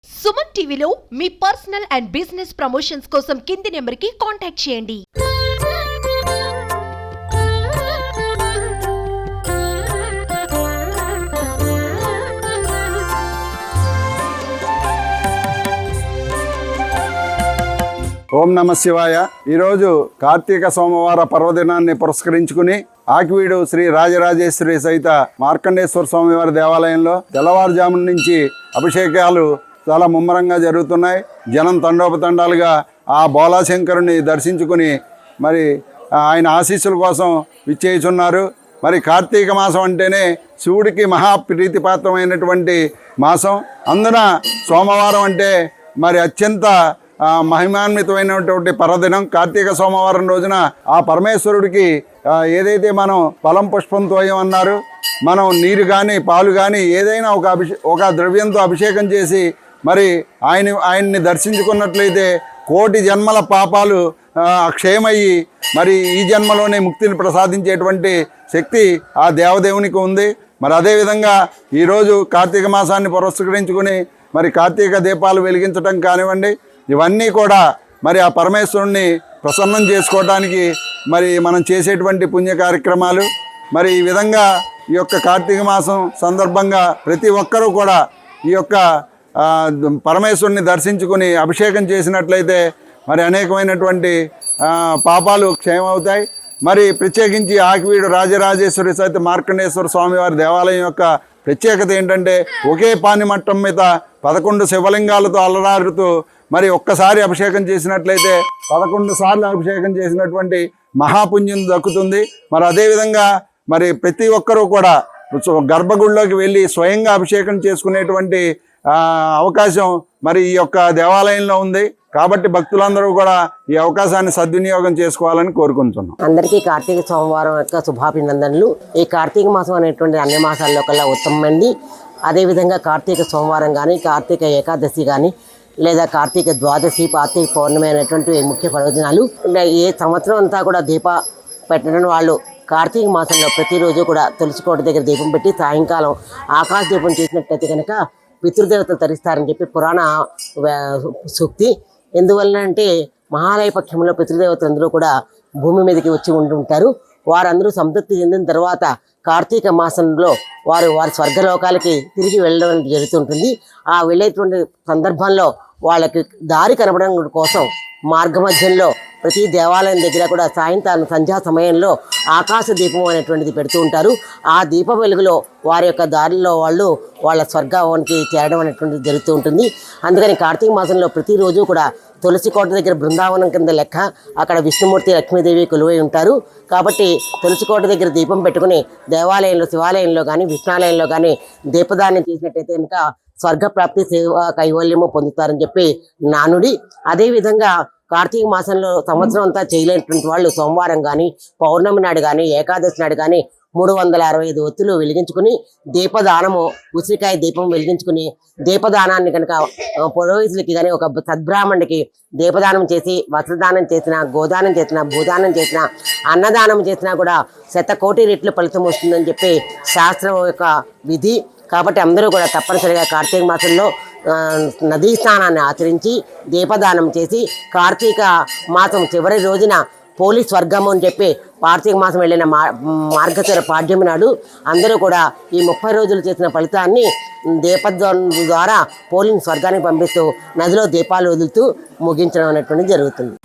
సుమన్ టీవీలో మీ personal and business promotions కోసం కింది నెంబర్కి కాంటాక్ట్ చేయండి. ఓం నమ శివాయ. ఈరోజు కార్తీక సోమవార పర్వదినాన్ని పురస్కరించుకుని ఆకివీడు శ్రీ రాజరాజేశ్వరి సహిత మార్కండేశ్వర స్వామివారి దేవాలయంలో తెల్లవారుజామున నుంచి అభిషేకాలు చాలా ముమ్మరంగా జరుగుతున్నాయి. జనం తండోపతండాలుగా ఆ బోలాశంకరుని దర్శించుకుని మరి ఆయన ఆశీస్సుల కోసం విచ్చేయుచున్నారు. మరి కార్తీక మాసం అంటేనే శివుడికి మహాప్రీతిపాత్రమైనటువంటి మాసం. అందున సోమవారం అంటే మరి అత్యంత మహిమాన్వితమైనటువంటి పర్వదినం. కార్తీక సోమవారం రోజున ఆ పరమేశ్వరుడికి ఏదైతే మనం ఫలం పుష్పంతో అన్నారు, మనం నీరు కానీ పాలు కానీ ఏదైనా ఒక ద్రవ్యంతో అభిషేకం చేసి మరి ఆయన్ని దర్శించుకున్నట్లయితే కోటి జన్మల పాపాలు క్షయమయ్యి మరి ఈ జన్మలోనే ముక్తిని ప్రసాదించేటువంటి శక్తి ఆ దేవదేవునికి ఉంది. మరి అదేవిధంగా ఈరోజు కార్తీక మాసాన్ని పురస్కరించుకుని మరి కార్తీక దీపాలు వెలిగించడం కానివ్వండి, ఇవన్నీ కూడా మరి ఆ పరమేశ్వరుణ్ణి ప్రసన్నం చేసుకోవడానికి మరి మనం చేసేటువంటి పుణ్య కార్యక్రమాలు. మరి ఈ విధంగా ఈ యొక్క కార్తీక మాసం సందర్భంగా ప్రతి ఒక్కరూ కూడా ఈ యొక్క పరమేశ్వరుని దర్శించుకుని అభిషేకం చేసినట్లయితే మరి అనేకమైనటువంటి పాపాలు క్షయమవుతాయి. మరి ప్రత్యేకించి ఆకివీడు రాజరాజేశ్వరి సహిత మార్కండేశ్వర స్వామివారి దేవాలయం యొక్క ప్రత్యేకత ఏంటంటే ఒకే పానిమట్టం మీద 11 శివలింగాలతో అలరారుతూ మరి ఒక్కసారి అభిషేకం చేసినట్లయితే 11 సార్లు అభిషేకం చేసినటువంటి మహాపుణ్యం దక్కుతుంది. మరి అదేవిధంగా మరి ప్రతి ఒక్కరూ కూడా గర్భగుడిలోకి వెళ్ళి స్వయంగా అభిషేకం చేసుకునేటువంటి అవకాశం మరి ఈ యొక్క దేవాలయంలో ఉంది. కాబట్టి భక్తులందరూ కూడా ఈ అవకాశాన్ని సద్వినియోగం చేసుకోవాలని కోరుకుంటున్నాం. అందరికీ కార్తీక సోమవారం యొక్క శుభాభినందనలు. ఈ కార్తీక మాసం అనేటువంటి అన్ని మాసాల్లో కల్లా ఉత్తమమైంది. అదేవిధంగా కార్తీక సోమవారం కానీ, కార్తీక ఏకాదశి కానీ, లేదా కార్తీక ద్వాదశి, కార్తీక పౌర్ణమి అనేటువంటి ముఖ్య పర్వదినాలు. ఏ సంవత్సరం అంతా కూడా దీప పెట్టడం వాళ్ళు కార్తీక మాసంలో ప్రతిరోజు కూడా తులసికోట దగ్గర దీపం పెట్టి సాయంకాలం ఆకాశ దీపం చేసినట్లయితే కనుక పితృదేవతలు తరిస్తారని చెప్పి పురాణ సూక్తి. ఎందువల్ల అంటే మహాలయ పక్షంలో పితృదేవతలందరూ కూడా భూమి మీదకి వచ్చి ఉంటుంటారు. వారందరూ సంతృప్తి చెందిన తర్వాత కార్తీక మాసంలో వారి స్వర్గలోకాలకి తిరిగి వెళ్ళడం జరుగుతుంటుంది. ఆ వెళ్ళేటువంటి సందర్భంలో వాళ్ళకి దారి కనపడడం కోసం మార్గ మధ్యంలో ప్రతి దేవాలయం దగ్గర కూడా సాయంత్రం సంధ్యా సమయంలో ఆకాశ దీపం అనేటువంటిది పెడుతూ ఉంటారు. ఆ దీప వెలుగులో వారి యొక్క దారిలో వాళ్ళ స్వర్గానికి చేరడం అనేటువంటిది జరుగుతూ ఉంటుంది. అందుకని కార్తీక మాసంలో ప్రతిరోజు కూడా తులసి కోట దగ్గర బృందావనం కింద లెక్క. అక్కడ విష్ణుమూర్తి, లక్ష్మీదేవి కొలువై ఉంటారు. కాబట్టి తులసి కోట దగ్గర దీపం పెట్టుకుని దేవాలయంలో, శివాలయంలో కానీ, విష్ణాలయంలో కానీ దీపదానం చేసినట్టయితే కనుక స్వర్గప్రాప్తి, సేవ కైవల్యము పొందుతారని చెప్పి నానుడి. అదేవిధంగా కార్తీక మాసంలో సంవత్సరం అంతా చేయలేనటువంటి వాళ్ళు సోమవారం కానీ, పౌర్ణమి నాడు కానీ, ఏకాదశి నాడు కానీ 365 ఒత్తులు వెలిగించుకుని దీపదానము, ఉసిరికాయ దీపం వెలిగించుకుని దీపదానాన్ని కనుక పురోహితులకి కానీ ఒక సద్బ్రాహ్మణుడికి దీపదానం చేసి వస్త్రదానం చేసిన, గోదానం చేసిన, భూదానం చేసిన, అన్నదానం చేసినా కూడా 100,000,000 రెట్లు ఫలితం వస్తుందని చెప్పి శాస్త్రం యొక్క విధి. కాబట్టి అందరూ కూడా తప్పనిసరిగా కార్తీక మాసంలో నదీ స్నానాన్ని ఆచరించి దీపదానం చేసి కార్తీక మాసం చివరి రోజున పోలీస్ స్వర్గము అని చెప్పి కార్తీక మాసం వెళ్ళిన మార్గశిర పాడ్యమి నాడు అందరూ కూడా ఈ 30 రోజులు చేసిన ఫలితాన్ని దీపం ద్వారా పోలింగ్ స్వర్గానికి పంపిస్తూ నదిలో దీపాలు వదులుతూ ముగించడం అనేటువంటిది జరుగుతుంది.